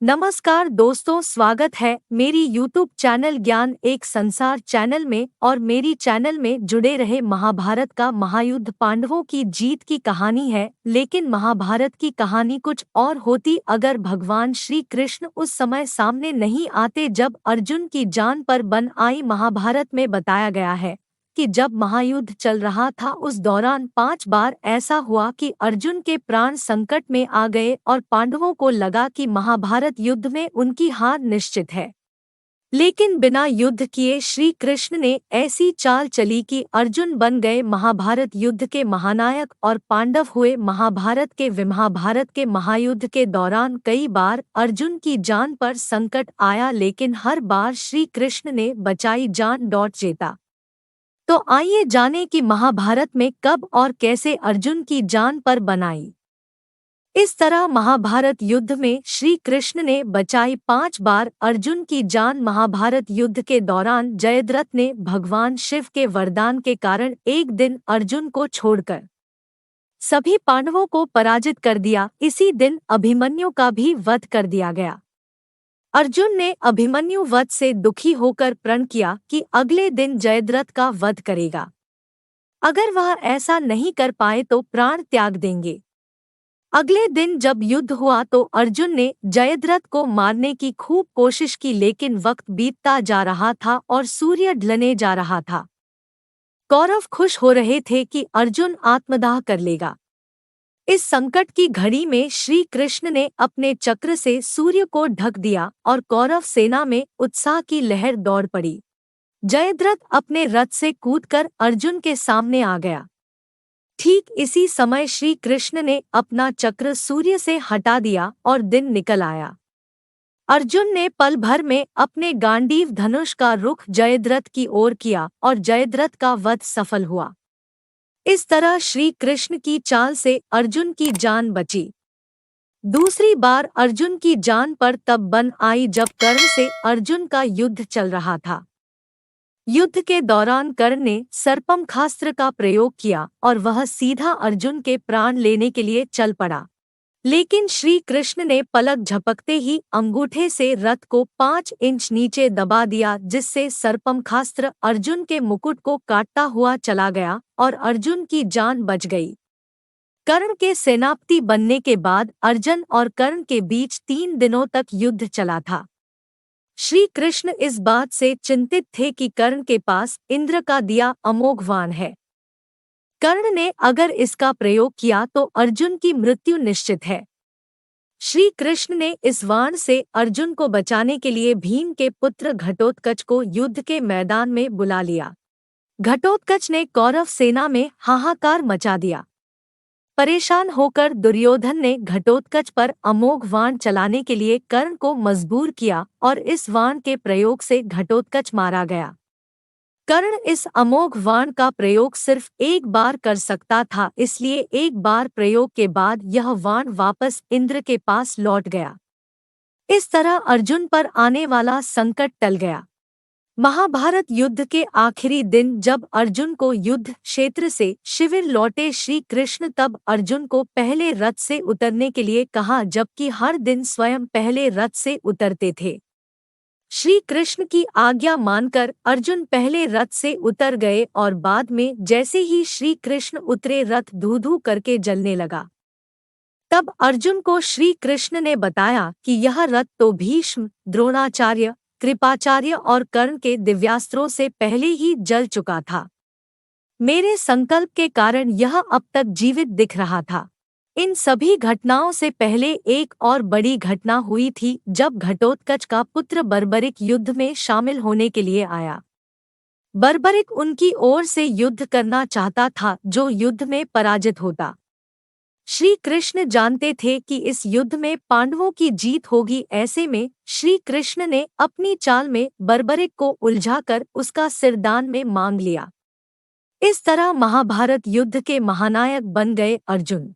नमस्कार दोस्तों, स्वागत है मेरी यूट्यूब चैनल ज्ञान एक संसार चैनल में। और मेरी चैनल में जुड़े रहे। महाभारत का महायुद्ध पांडवों की जीत की कहानी है, लेकिन महाभारत की कहानी कुछ और होती अगर भगवान श्री कृष्ण उस समय सामने नहीं आते जब अर्जुन की जान पर बन आई। महाभारत में बताया गया है कि जब महायुद्ध चल रहा था उस दौरान 5 बार ऐसा हुआ कि अर्जुन के प्राण संकट में आ गए और पांडवों को लगा कि महाभारत युद्ध में उनकी हार निश्चित है। लेकिन बिना युद्ध किए श्री कृष्ण ने ऐसी चाल चली कि अर्जुन बन गए महाभारत युद्ध के महानायक और पांडव हुए महाभारत के महाभारत के महायुद्ध के दौरान कई बार अर्जुन की जान पर संकट आया, लेकिन हर बार श्री कृष्ण ने बचाई जान लौट जेता। तो आइए जानें कि महाभारत में कब और कैसे अर्जुन की जान पर बनाई। इस तरह महाभारत युद्ध में श्री कृष्ण ने बचाई 5 बार अर्जुन की जान। महाभारत युद्ध के दौरान जयद्रथ ने भगवान शिव के वरदान के कारण एक दिन अर्जुन को छोड़कर सभी पांडवों को पराजित कर दिया। इसी दिन अभिमन्यु का भी वध कर दिया गया। अर्जुन ने अभिमन्यु वध से दुखी होकर प्रण किया कि अगले दिन जयद्रथ का वध करेगा। अगर वह ऐसा नहीं कर पाए तो प्राण त्याग देंगे। अगले दिन जब युद्ध हुआ तो अर्जुन ने जयद्रथ को मारने की खूब कोशिश की, लेकिन वक्त बीतता जा रहा था और सूर्य ढलने जा रहा था। कौरव खुश हो रहे थे कि अर्जुन आत्मदाह कर लेगा। इस संकट की घड़ी में श्री कृष्ण ने अपने चक्र से सूर्य को ढक दिया और कौरव सेना में उत्साह की लहर दौड़ पड़ी। जयद्रथ अपने रथ से कूदकर अर्जुन के सामने आ गया। ठीक इसी समय श्री कृष्ण ने अपना चक्र सूर्य से हटा दिया और दिन निकल आया। अर्जुन ने पल भर में अपने गांडीव धनुष का रुख जयद्रथ की ओर किया और जयद्रथ का वध सफल हुआ। इस तरह श्री कृष्ण की चाल से अर्जुन की जान बची। दूसरी बार अर्जुन की जान पर तब बन आई जब कर्ण से अर्जुन का युद्ध चल रहा था। युद्ध के दौरान कर्ण ने सर्पमखास्त्र का प्रयोग किया और वह सीधा अर्जुन के प्राण लेने के लिए चल पड़ा, लेकिन श्री कृष्ण ने पलक झपकते ही अंगूठे से रथ को 5 इंच नीचे दबा दिया, जिससे सर्पमखास्त्र अर्जुन के मुकुट को काटता हुआ चला गया और अर्जुन की जान बच गई। कर्ण के सेनापति बनने के बाद अर्जुन और कर्ण के बीच 3 दिनों तक युद्ध चला था। श्री कृष्ण इस बात से चिंतित थे कि कर्ण के पास इंद्र का दिया अमोघ वाण है। कर्ण ने अगर इसका प्रयोग किया तो अर्जुन की मृत्यु निश्चित है। श्री कृष्ण ने इस वाण से अर्जुन को बचाने के लिए भीम के पुत्र घटोत्कच को युद्ध के मैदान में बुला लिया। घटोत्कच ने कौरव सेना में हाहाकार मचा दिया। परेशान होकर दुर्योधन ने घटोत्कच पर अमोघ वाण चलाने के लिए कर्ण को मजबूर किया और इस वाण के प्रयोग से घटोत्कच मारा गया। कर्ण इस अमोघ वाण का प्रयोग सिर्फ एक बार कर सकता था, इसलिए एक बार प्रयोग के बाद यह वाण वापस इंद्र के पास लौट गया। इस तरह अर्जुन पर आने वाला संकट टल गया। महाभारत युद्ध के आखिरी दिन जब अर्जुन को युद्ध क्षेत्र से शिविर लौटे श्री कृष्ण तब अर्जुन को पहले रथ से उतरने के लिए कहा, जबकि हर दिन स्वयं पहले रथ से उतरते थे। श्री कृष्ण की आज्ञा मानकर अर्जुन पहले रथ से उतर गए और बाद में जैसे ही श्री कृष्ण उतरे रथ धू धू करके जलने लगा। तब अर्जुन को श्री कृष्ण ने बताया कि यह रथ तो भीष्म, द्रोणाचार्य, कृपाचार्य और कर्ण के दिव्यास्त्रों से पहले ही जल चुका था। मेरे संकल्प के कारण यह अब तक जीवित दिख रहा था। इन सभी घटनाओं से पहले एक और बड़ी घटना हुई थी जब घटोत्कच का पुत्र बर्बरिक युद्ध में शामिल होने के लिए आया। बर्बरिक उनकी ओर से युद्ध करना चाहता था, जो युद्ध में पराजित होता। श्री कृष्ण जानते थे कि इस युद्ध में पांडवों की जीत होगी। ऐसे में श्री कृष्ण ने अपनी चाल में बर्बरिक को उलझाकर उसका सिरदान में मांग लिया। इस तरह महाभारत युद्ध के महानायक बन गए अर्जुन।